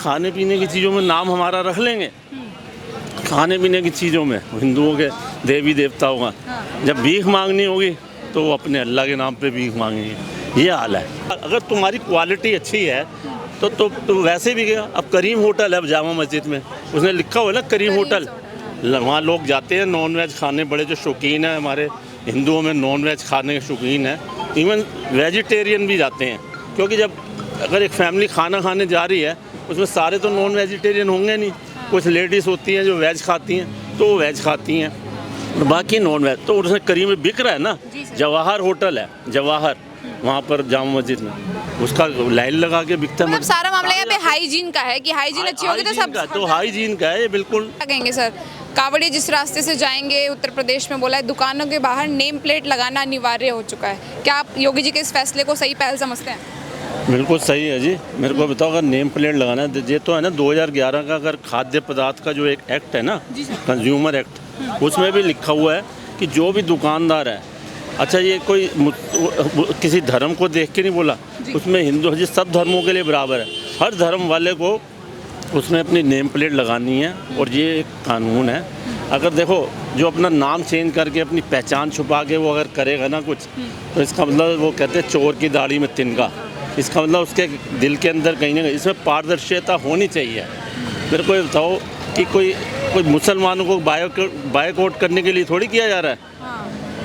खाने पीने की चीज़ों में नाम हमारा रख लेंगे, खाने पीने की चीज़ों में हिंदुओं के देवी देवताओं का जब भीख मांगनी होगी तो वो अपने अल्लाह के नाम पे भीख मांगेंगे। ये हाल है। अगर तुम्हारी क्वालिटी अच्छी है तो वैसे भी गया। अब करीम होटल है जामा मस्जिद में, उसने लिखा हुआ है ना करीम होटल। वहाँ लोग जाते हैं नॉन वेज खाने, बड़े जो शौकीन हैं हमारे हिंदुओं में नॉन वेज खाने के शौकीन हैं, इवन वेजिटेरियन भी जाते हैं। क्योंकि जब अगर एक फैमिली खाना खाने जा रही है उसमें सारे तो नॉन वेजिटेरियन होंगे नहीं, कुछ लेडीज़ होती हैं जो वेज खाती हैं तो वो वेज खाती हैं और बाकी नॉन वेज। तो उसने करीम में बिक रहा है ना, जवाहर होटल है, जवाहर वहाँ पर जामा मस्जिद में, उसका लाइन लगा के बिकता है। मतलब सारा मामला यहाँ पे हाइजीन का है कि हाइजीन अच्छी होगी तो सब तो हाइजीन का है ये बिल्कुल। क्या कहेंगे सर, कांवड़िया जिस रास्ते से जाएंगे उत्तर प्रदेश में बोला है दुकानों के बाहर नेम प्लेट लगाना अनिवार्य हो चुका है, क्या आप योगी जी के इस फैसले को सही पहल समझते हैं? बिल्कुल सही है जी। मेरे को बताओ अगर नेम प्लेट लगाना है, ये तो है ना 2011 का अगर खाद्य पदार्थ का जो एक एक्ट है ना, कंज्यूमर एक्ट, उसमें भी लिखा हुआ है कि जो भी दुकानदार है, अच्छा ये कोई किसी धर्म को देख के नहीं बोला, उसमें हिंदू जी सब धर्मों के लिए बराबर है, हर धर्म वाले को उसमें अपनी नेम प्लेट लगानी है और ये एक कानून है। अगर देखो जो अपना नाम चेंज करके अपनी पहचान छुपा के वो अगर करेगा ना कुछ, तो इसका मतलब वो कहते हैं चोर की दाढ़ी में तिनका, इसका मतलब उसके दिल के अंदर कहीं ना कहीं इसमें पारदर्शिता होनी चाहिए। मेरे को ये बताओ कि कोई मुसलमानों को बायकॉट करने के लिए थोड़ी किया जा रहा है,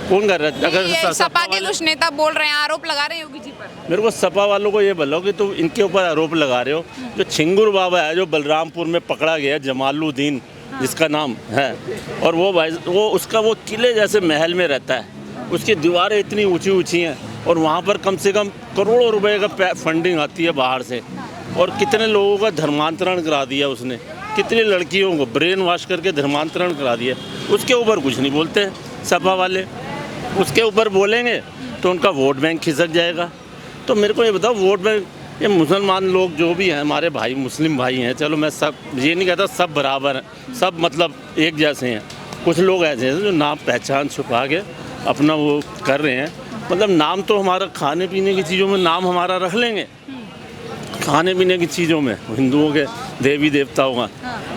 कौन कर रहा है? अगर सपा के कुछ नेता बोल रहे हैं, आरोप लगा रहे हैं योगी जी पर। मेरे को सपा वालों को ये बोलो कि तुम इनके ऊपर आरोप लगा रहे हो। जो छिंगुर बाबा है जो बलरामपुर में पकड़ा गया, जमालुद्दीन जिसका नाम है, और वो उसका वो किले जैसे महल में रहता है, उसकी दीवारें इतनी ऊंची ऊंची हैं और वहाँ पर कम से कम करोड़ों रुपए का फंडिंग आती है बाहर से, और कितने लोगों का धर्मांतरण करा दिया उसने, कितनी लड़कियों को ब्रेन वॉश करके धर्मांतरण करा दिया। उसके ऊपर कुछ नहीं बोलते सपा वाले, उसके ऊपर बोलेंगे तो उनका वोट बैंक खिसक जाएगा। तो मेरे को ये बताओ, वोट बैंक ये मुसलमान लोग जो भी हैं हमारे भाई, मुस्लिम भाई हैं, चलो मैं सब ये नहीं कहता सब बराबर हैं, सब मतलब एक जैसे हैं। कुछ लोग ऐसे हैं जो नाम पहचान छुपा के अपना वो कर रहे हैं, मतलब नाम तो हमारा खाने पीने की चीज़ों में नाम हमारा रख लेंगे, खाने पीने की चीज़ों में हिंदुओं के देवी देवताओं का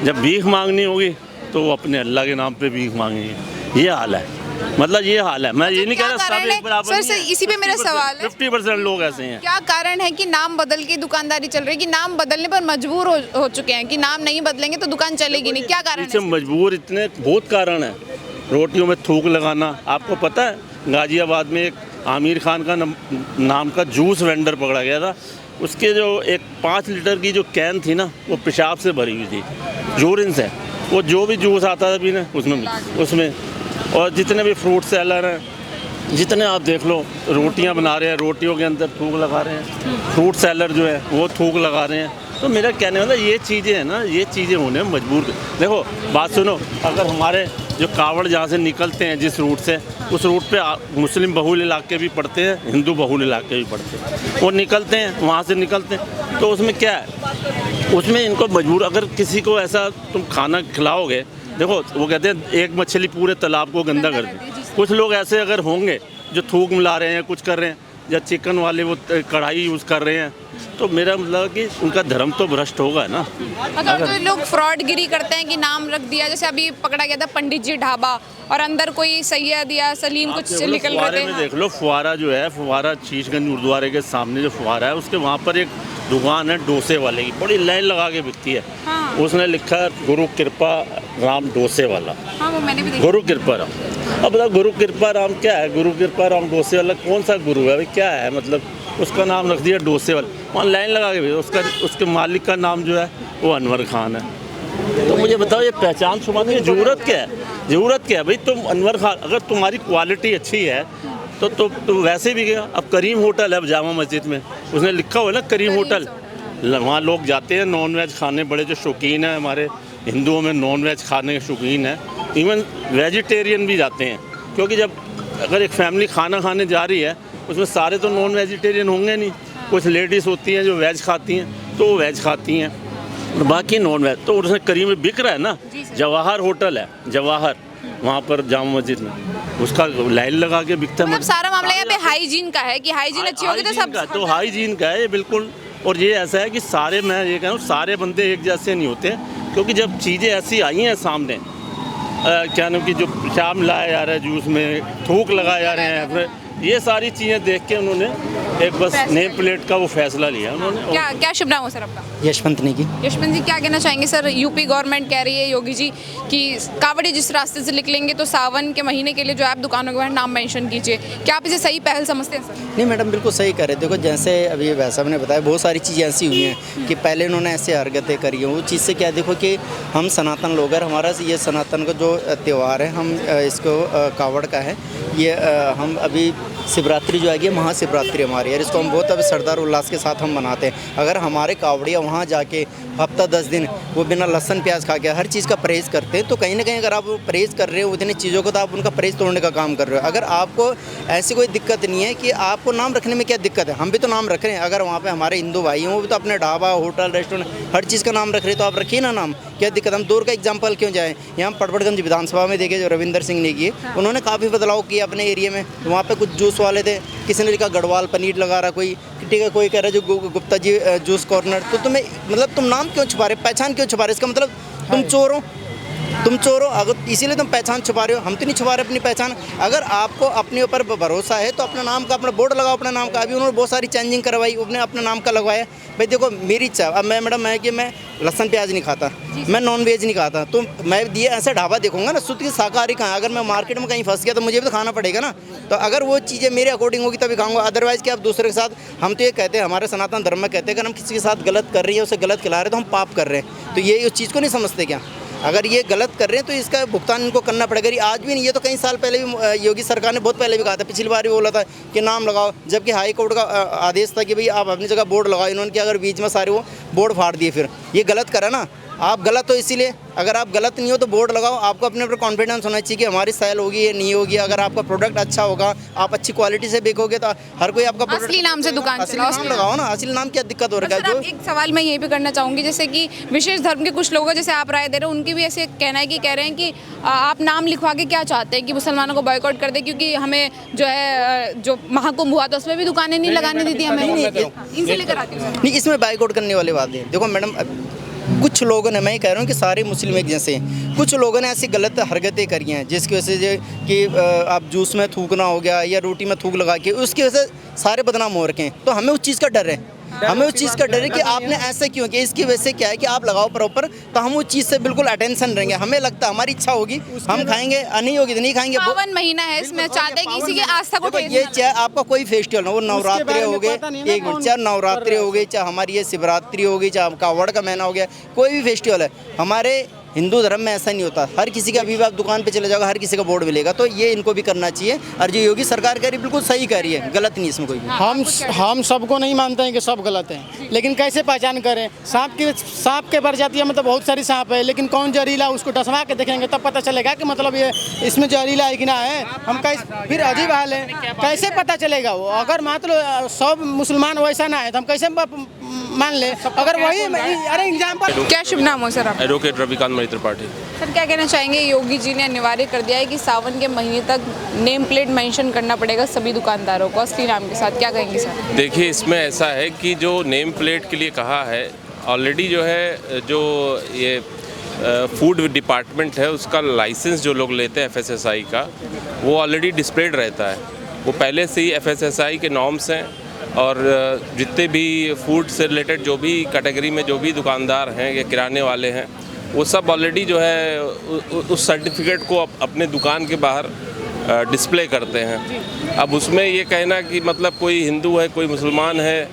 जब भीख मांगनी होगी तो वो अपने अल्लाह के नाम पे भीख मांगेंगे। ये हाल है, मतलब ये हाल है। मैं ये नहीं कह रहा सब एक बराबर सर, इसी पे मेरा सवाल है, 50% लोग ऐसे हैं। क्या कारण है कि नाम बदल के दुकानदारी चल रही है, कि नाम बदलने पर मजबूर हो चुके हैं कि नाम नहीं बदलेंगे तो दुकान चलेगी नहीं, क्या कारण है? मजबूर इतने बहुत कारण है। रोटियों में थूक लगाना, आपको पता है गाजियाबाद में एक आमिर खान का नाम का जूस वेंडर पकड़ा गया था, उसके जो एक 5 लीटर की जो कैन थी ना वो पेशाब से भरी हुई थी, यूरिन से, वो जो भी जूस आता था पीने उसमें और जितने भी फ्रूट सेलर हैं, जितने आप देख लो रोटियां बना रहे हैं, रोटियों के अंदर थूक लगा रहे हैं, फ्रूट सेलर जो है वो थूक लगा रहे हैं। तो मेरा कहने वाला ये चीज़ें हैं ना, ये चीज़ें होने में मजबूर। देखो बात सुनो, अगर हमारे जो कावड़ जहाँ से निकलते हैं जिस रूट से, उस रूट पे मुस्लिम बहुल इलाके भी पड़ते हैं, हिंदू बहुल इलाके भी पड़ते हैं, वो निकलते हैं वहाँ से निकलते हैं, तो उसमें क्या है, उसमें इनको मजबूर, अगर किसी को ऐसा तुम खाना खिलाओगे, देखो वो कहते हैं एक मछली पूरे तालाब को गंदा कर दे। कुछ लोग ऐसे अगर होंगे जो थूक मिला रहे हैं, कुछ कर रहे हैं, या चिकन वाले वो कढ़ाई यूज़ कर रहे हैं, तो मेरा मतलब कि उनका धर्म तो भ्रष्ट होगा ना। अगर तो लोग फ्रॉडगिरी करते हैं कि नाम रख दिया, जैसे अभी पकड़ा गया था पंडित जी ढाबा और अंदर कोई सैयद या सलीम कुछ निकल रहे थे। देख लो फुवारा जो है, फुवारा शीशगंज गुरुद्वारे के सामने जो फुवारा है उसके वहाँ पर एक दुकान है डोसे वाले की, बड़ी लाइन लगा के बिकती है। उसने लिखा है गुरु कृपा राम डोसे वाला। वो मैंने भी देखा। गुरु कृपा राम, अब बताओ गुरु कृपा राम क्या है? गुरु कृपा राम डोसे वाला कौन सा गुरु है भाई, क्या है? मतलब उसका नाम रख दिया डोसे वाला, वहाँ लाइन लगा के उसके मालिक का नाम जो है वो अनवर खान है। तो मुझे बताओ ये पहचान छुपाने की ज़रूरत क्या है? ज़रूरत क्या है भाई? तुम अनवर खान, अगर तुम्हारी क्वालिटी अच्छी है तो वैसे भी गया। अब करीम होटल है जामा मस्जिद में, उसने लिखा हुआ है ना करीम होटल, वहाँ लोग जाते हैं नॉन वेज खाने, बड़े जो शौकीन हैं हमारे हिंदुओं में नॉन वेज खाने के शौकीन हैं, इवन वेजिटेरियन भी जाते हैं। क्योंकि जब अगर एक फैमिली खाना खाने जा रही है उसमें सारे तो नॉन वेजिटेरियन होंगे नहीं, कुछ लेडीज़ होती हैं जो वेज खाती हैं तो वो वेज खाती हैं और बाकी नॉन वेज। तो उसने करीम में बिक रहा है ना, जवाहर होटल है, जवाहर वहाँ पर जामा मस्जिद में, उसका लाइन लगा के बिकता है। मतलब सारा मामला यहाँ पे हाइजीन का है कि हाइजीन अच्छी होगी तो सब। तो हाइजीन का है ये बिल्कुल, और ये ऐसा है कि सारे, मैं ये कह रहा हूँ, सारे बंदे एक जैसे नहीं होते, क्योंकि जब चीज़ें ऐसी आई हैं सामने, क्या नाम कि जो पेशाब लाया जा रहा है जूस में, थूक लगाए जा रहे हैं, फिर ये सारी चीज़ें देख के उन्होंने एक बस नेम प्लेट का वो फैसला लिया उन्होंने। क्या शुभ नाम हो सर आपका? यशवंत नेगी। यशवंत जी, क्या कहना चाहेंगे सर? यूपी गवर्नमेंट कह रही है योगी जी कि कावड़ी जिस रास्ते से निकलेंगे तो सावन के महीने के लिए जो आप दुकानों के बाहर नाम मेंशन कीजिए, क्या आप इसे सही पहल समझते हैं सर? नहीं मैडम, बिल्कुल सही कह रहे। देखो जैसे अभी वैसा साहब ने बताया, बहुत सारी चीज़ें ऐसी हुई हैं कि पहले उन्होंने ऐसे हरकतें करी हैं। वो चीज़ से क्या, देखो कि हम सनातन लोग हैं, हमारा ये सनातन का जो त्यौहार है, हम इसको कावड़ का है, ये हम अभी शिवरात्रि जो आएगी, महाशिवरात्रि हमारी है, इसको हम बहुत अब श्रद्धा उल्लास के साथ हम मनाते हैं। अगर हमारे कावड़िया वहाँ जाके हफ्ता 10 दिन वो बिना लहसुन प्याज खा के हर चीज़ का परहेज़ करते हैं, तो कहीं ना कहीं अगर आप परहेज़ कर रहे हो उतनी चीज़ों को, तो आप उनका परहेज़ तोड़ने का काम कर रहे हो। अगर आपको ऐसी कोई दिक्कत नहीं है कि आपको नाम रखने में क्या दिक्कत है, हम भी तो नाम रख रहे हैं। अगर वहाँ पे हमारे हिंदू भाई हैं, वो भी तो अपने ढाबा, होटल, रेस्टोरेंट हर चीज़ का नाम रख रहे हैं, तो आप रखिए ना नाम, क्या दिक्कत? हम दूर का एग्जाम्पल क्यों जाए? यहाँ पटपड़गंज विधानसभा में देखे जो रविंदर सिंह ने किए, उन्होंने काफ़ी बदलाव किया अपने एरिया में। वहाँ पे कुछ जूस वाले थे, किसी ने लिखा गढ़वाल पनीर लगा रहा, कोई ठीक है, कोई कह रहा है जो गुप्ता जी जूस कॉर्नर। तो तुम्हें मतलब तुम नाम क्यों छुपा रहे, पहचान क्यों छुपा रहे? इसका मतलब तुम चोर हो, तुम चोर हो, अगर इसीलिए तुम पहचान छुपा रहे हो। हम तो नहीं छुपा रहे अपनी पहचान। अगर आपको अपने ऊपर भरोसा है तो अपना नाम का, अपना बोर्ड लगाओ अपना नाम का। अभी उन्होंने बहुत सारी चेंजिंग करवाई, उन्होंने अपने नाम का लगवाया। भाई देखो मेरी इच्छा, अब मैं मैडम मैं कि मैं लहसुन प्याज नहीं खाता, मैं नॉन वेज नहीं खाता, तो मैं ये ऐसा ढाबा देखूंगा ना, शुद्ध की शाकाहारी कहाँ? अगर मैं मार्केट में कहीं फंस गया तो मुझे भी तो खाना पड़ेगा ना। तो अगर वो चीज़ें मेरे अकॉर्डिंग होगी तभी खाऊंगा, अदरवाइज़ कि आप दूसरे के साथ, हम तो ये कहते हैं, हमारे सनातन धर्म में कहते हैं, अगर हम किसी के साथ गलत कर रही है, उसे गलत खिला रहे तो हम पाप कर रहे हैं। तो ये उस चीज़ को नहीं समझते क्या? अगर ये गलत कर रहे हैं तो इसका भुगतान इनको करना पड़ेगा। ये आज भी नहीं, ये तो कई साल पहले भी योगी सरकार ने बहुत पहले भी कहा था, पिछली बार भी बोला था कि नाम लगाओ, जबकि हाई कोर्ट का आदेश था कि भाई आप अपनी जगह बोर्ड लगाओ। इन्होंने क्या, अगर बीच में सारे वो बोर्ड फाड़ दिए, फिर ये गलत करा ना। आप गलत हो, इसीलिए अगर आप गलत नहीं हो तो बोर्ड लगाओ। आपको अपने ऊपर कॉन्फिडेंस होना चाहिए कि हमारी सेल होगी या नहीं होगी। अगर आपका प्रोडक्ट अच्छा होगा, आप अच्छी क्वालिटी से बेचोगे, तो हर कोई आपका असली नाम से दुकान असली नाम लगाओ ना। असली नाम क्या दिक्कत हो रहा है? जो एक सवाल मैं यही भी करना चाहूँगी, जैसे कि विशेष धर्म के कुछ लोग हैं, जैसे आप राय दे रहे हो, उनकी भी ऐसे कहना है कि कह रहे हैं कि आप नाम लिखवा के क्या चाहते हैं कि मुसलमानों को बॉयकॉट कर दे, क्योंकि हमें जो है जो महाकुंभ हुआ तो उसमें भी दुकानें नहीं लगाने दी थी हमें। इनसे लेकर आती हूँ नहीं, इसमें बॉयकॉट करने वाली बात है। देखो मैडम, कुछ लोगों ने, मैं ये कह रहा हूँ कि सारे मुस्लिम एक जैसे हैं, कुछ लोगों ने ऐसी गलत हरकतें करी हैं जिसकी वजह से कि आप जूस में थूकना हो गया या रोटी में थूक लगा के, उसकी वजह से सारे बदनाम हो रखे हैं। तो हमें उस चीज़ का डर है, हमें उस चीज़ का डर है कि आपने ऐसे क्यों किया। इसकी वजह से क्या है कि आप लगाओ प्रॉपर, तो हम उस चीज़ से बिल्कुल अटेंशन रहेंगे। हमें लगता है, हमारी इच्छा होगी हम खाएंगे, नहीं होगी तो नहीं खाएंगे। पावन महीना है, इसमें चाहते हैं कि किसी की आस्था को ठेस ये ना चाहे आपका कोई फेस्टिवल हो, वो नवरात्रि हो गए, एक मिनट, चाहे नवरात्रि हो गई, चाहे हमारी ये शिवरात्रि हो गई, चाहे कावड़ का महीना हो गया, कोई भी फेस्टिवल है, हमारे हिंदू धर्म में ऐसा नहीं होता। हर किसी का, अभी आप दुकान पे चले जाओगे, हर किसी का बोर्ड मिलेगा। तो ये इनको भी करना चाहिए। और जो योगी सरकार कह रही बिल्कुल सही कह रही है, गलत नहीं इसमें कोई भी। हम सबको नहीं मानते हैं कि सब गलत है, लेकिन कैसे पहचान करें? सांप के प्रजातियाँ मतलब बहुत सारी सांप है, लेकिन कौन जहरीला उसको डसवा के देखेंगे तब पता चलेगा कि मतलब ये इसमें जहरीला है कि ना है। हम कैसे, फिर अजीब हाल है, कैसे पता चलेगा वो? अगर मान लो सब मुसलमान वैसा ना है तो हम कैसे मान ले? अगर वही, अरे एग्जाम्पल। क्या शुभ नाम हो सर आप? एडवोकेट रविकांत मणि त्रिपाठी। सर, क्या कहना चाहेंगे? योगी जी ने अनिवार्य कर दिया है कि सावन के महीने तक नेम प्लेट मेंशन करना पड़ेगा सभी दुकानदारों को असली नाम के साथ, क्या कहेंगे सर? देखिए, इसमें ऐसा है कि जो नेम प्लेट के लिए कहा है, ऑलरेडी जो है, जो ये फूड डिपार्टमेंट है उसका लाइसेंस जो लोग लेते हैं FSSAI का, वो ऑलरेडी डिस्प्लेड रहता है। वो पहले से ही FSSAI के नॉर्म्स हैं, और जितने भी फूड से रिलेटेड जो भी कैटेगरी में जो भी दुकानदार हैं या किराने वाले हैं, वो सब ऑलरेडी जो है उस सर्टिफिकेट को अपने दुकान के बाहर डिस्प्ले करते हैं। अब उसमें ये कहना कि मतलब कोई हिंदू है, कोई मुसलमान है,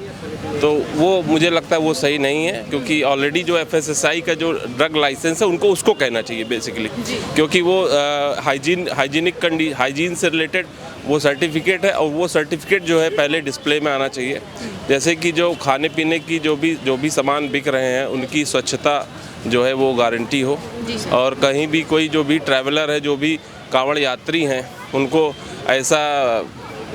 तो वो मुझे लगता है वो सही नहीं है, क्योंकि ऑलरेडी जो FSSAI का जो ड्रग लाइसेंस है उनको उसको कहना चाहिए बेसिकली, क्योंकि वो हाइजीन से रिलेटेड वो सर्टिफिकेट है, और वो सर्टिफिकेट जो है पहले डिस्प्ले में आना चाहिए। जैसे कि जो खाने पीने की जो भी सामान बिक रहे हैं उनकी स्वच्छता जो है वो गारंटी हो, और कहीं भी कोई जो भी ट्रैवलर है, जो भी कांवड़ यात्री हैं, उनको ऐसा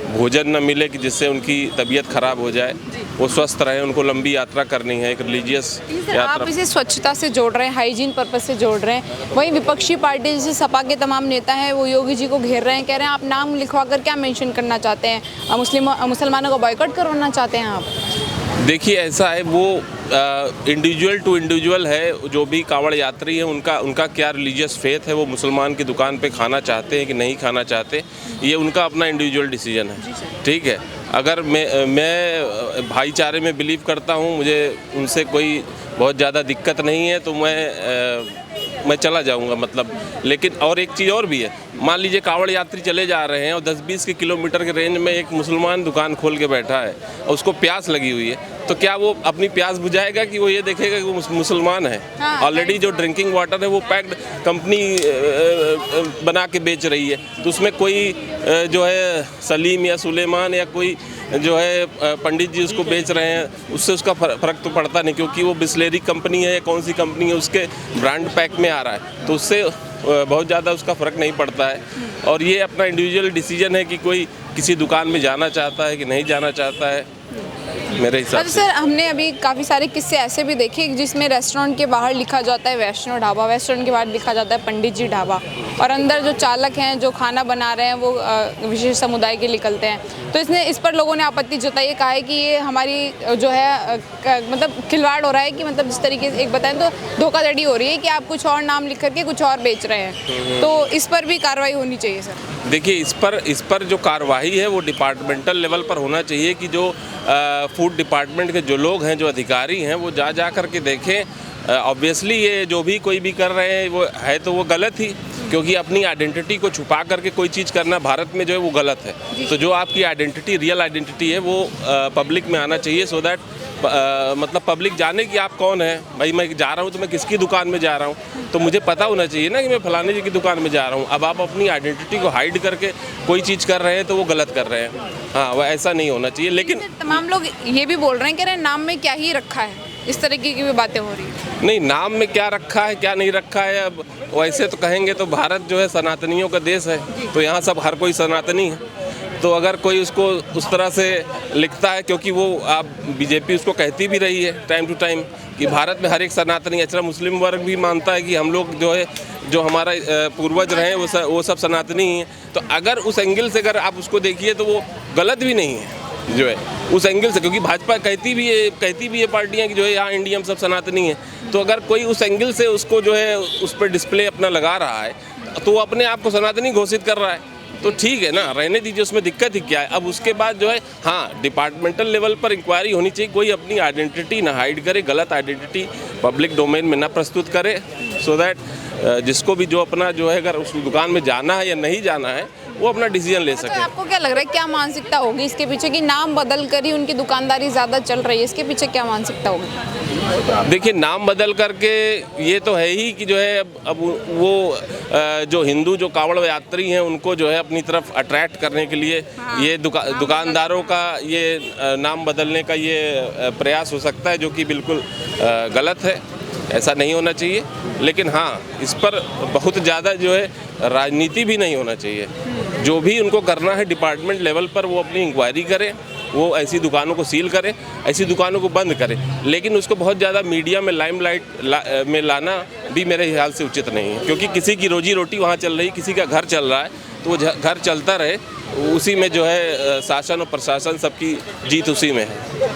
भोजन न मिले कि जिससे उनकी तबीयत खराब हो जाए, वो स्वस्थ रहें। उनको लंबी यात्रा करनी है, एक रिलीजियस यात्रा। आप इसे स्वच्छता से जोड़ रहे हैं, हाइजीन पर्पस से जोड़ रहे हैं, वहीं विपक्षी पार्टी जैसे सपा के तमाम नेता हैं वो योगी जी को घेर रहे हैं, कह रहे हैं आप नाम लिखवा कर क्या मेंशन करना चाहते हैं? मुसलमानों को बॉयकॉट करवाना चाहते हैं आप? देखिए ऐसा है, वो इंडिविजुअल टू इंडिविजुअल है। जो भी कांवड़ यात्री है उनका क्या रिलीजियस फेथ है, वो मुसलमान की दुकान पे खाना चाहते हैं कि नहीं खाना चाहते, ये उनका अपना इंडिविजुअल डिसीजन है। ठीक है, अगर मैं भाईचारे में बिलीव करता हूँ, मुझे उनसे कोई बहुत ज़्यादा दिक्कत नहीं है, तो मैं चला जाऊंगा मतलब। लेकिन और एक चीज़ और भी है, मान लीजिए कांवड़ यात्री चले जा रहे हैं और 10-20 के किलोमीटर के रेंज में एक मुसलमान दुकान खोल के बैठा है और उसको प्यास लगी हुई है, तो क्या वो अपनी प्यास बुझाएगा कि वो ये देखेगा कि वो मुसलमान है? ऑलरेडी जो ड्रिंकिंग वाटर है वो पैक्ड कंपनी बना के बेच रही है, तो उसमें कोई जो है सलीम या सुलेमान या कोई जो है पंडित जी उसको बेच रहे हैं, उससे उसका फ़र्क तो पड़ता नहीं, क्योंकि वो बिस्लेरी कंपनी है या कौन सी कंपनी है, उसके ब्रांड पैक में आ रहा है, तो उससे बहुत ज़्यादा उसका फ़र्क नहीं पड़ता है। और ये अपना इंडिविजुअल डिसीजन है कि कोई किसी दुकान में जाना चाहता है कि नहीं जाना चाहता है, मेरे हिसाब से। सर, हमने अभी काफ़ी सारे किस्से ऐसे भी देखे जिसमें रेस्टोरेंट के बाहर लिखा जाता है वैष्णो ढाबा, रेस्टोरेंट के बाहर लिखा जाता है पंडित जी ढाबा, और अंदर जो चालक हैं जो खाना बना रहे हैं वो विशेष समुदाय के निकलते हैं। तो इस पर लोगों ने आपत्ति जताई है, कहा है कि ये हमारी जो है मतलब खिलवाड़ हो रहा है, कि मतलब जिस तरीके से एक बताएं तो धोखाधड़ी हो रही है कि आप कुछ और नाम लिख करके कुछ और बेच रहे हैं, तो इस पर भी कार्रवाई होनी चाहिए सर। देखिए, इस पर जो कार्रवाई है वो डिपार्टमेंटल लेवल पर होना चाहिए, कि जो फूड डिपार्टमेंट के जो लोग हैं, जो अधिकारी हैं, वो जा कर के देखें। ऑब्वियसली ये जो भी कोई भी कर रहे हैं वो है तो वो गलत ही, क्योंकि अपनी आइडेंटिटी को छुपा करके कोई चीज़ करना भारत में जो है वो गलत है। तो जो आपकी आइडेंटिटी, रियल आइडेंटिटी है, वो पब्लिक में आना चाहिए, सो दैट मतलब पब्लिक जाने कि आप कौन है। भाई मैं जा रहा हूँ तो मैं किसकी दुकान में जा रहा हूँ, तो मुझे पता होना चाहिए ना कि मैं फलाने जी की दुकान में जा रहा हूँ। अब आप अपनी आइडेंटिटी को हाइड करके कोई चीज़ कर रहे हैं तो वो गलत कर रहे हैं। हाँ, वो ऐसा नहीं होना चाहिए। लेकिन तमाम लोग ये भी बोल रहे हैं कि नाम में क्या ही रखा है, इस तरीके की भी बातें हो रही है। नहीं, नाम में क्या रखा है क्या नहीं रखा है, अब वैसे तो कहेंगे तो भारत जो है सनातनियों का देश है, तो यहाँ सब हर कोई सनातनी है। तो अगर कोई उसको उस तरह से लिखता है, क्योंकि वो आप बीजेपी उसको कहती भी रही है टाइम टू टाइम कि भारत में हर एक सनातनी, अच्छा मुस्लिम वर्ग भी मानता है कि हम लोग जो है, जो हमारा पूर्वज रहे वो सब सनातनी ही हैं। तो अगर उस एंगल से अगर आप उसको देखिए तो वो गलत भी नहीं है जो है उस एंगल से, क्योंकि भाजपा कहती भी है पार्टियां कि जो है यहाँ इंडिया में सब सनातनी है। तो अगर कोई उस एंगल से उसको जो है उस पर डिस्प्ले अपना लगा रहा है तो वो अपने आप को सनातनी घोषित कर रहा है, तो ठीक है ना, रहने दीजिए, उसमें दिक्कत ही क्या है। अब उसके बाद जो है, हाँ, डिपार्टमेंटल लेवल पर इंक्वायरी होनी चाहिए, कोई अपनी आइडेंटिटी ना हाइड करे, गलत आइडेंटिटी पब्लिक डोमेन में ना प्रस्तुत करे, सो दैट जिसको भी जो अपना जो है अगर उस दुकान में जाना है या नहीं जाना है वो अपना डिसीजन ले सके। तो आपको क्या लग रहा है, क्या मानसिकता होगी इसके पीछे कि नाम बदल कर ही उनकी दुकानदारी ज़्यादा चल रही है, इसके पीछे क्या मानसिकता होगी? देखिए, नाम बदल करके ये तो है ही कि जो है अब वो जो हिंदू जो कांवड़ यात्री हैं उनको जो है अपनी तरफ अट्रैक्ट करने के लिए ये दुकानदारों का ये नाम बदलने का ये प्रयास हो सकता है, जो कि बिल्कुल गलत है, ऐसा नहीं होना चाहिए। लेकिन हाँ, इस पर बहुत ज़्यादा जो है राजनीति भी नहीं होना चाहिए। जो भी उनको करना है डिपार्टमेंट लेवल पर वो अपनी इंक्वायरी करें, वो ऐसी दुकानों को सील करें, ऐसी दुकानों को बंद करें, लेकिन उसको बहुत ज़्यादा मीडिया में लाइमलाइट में लाना भी मेरे ख्याल से उचित नहीं है, क्योंकि किसी की रोजी रोटी वहाँ चल रही, किसी का घर चल रहा है, तो वो घर चलता रहे, उसी में जो है शासन और प्रशासन सबकी जीत उसी में है।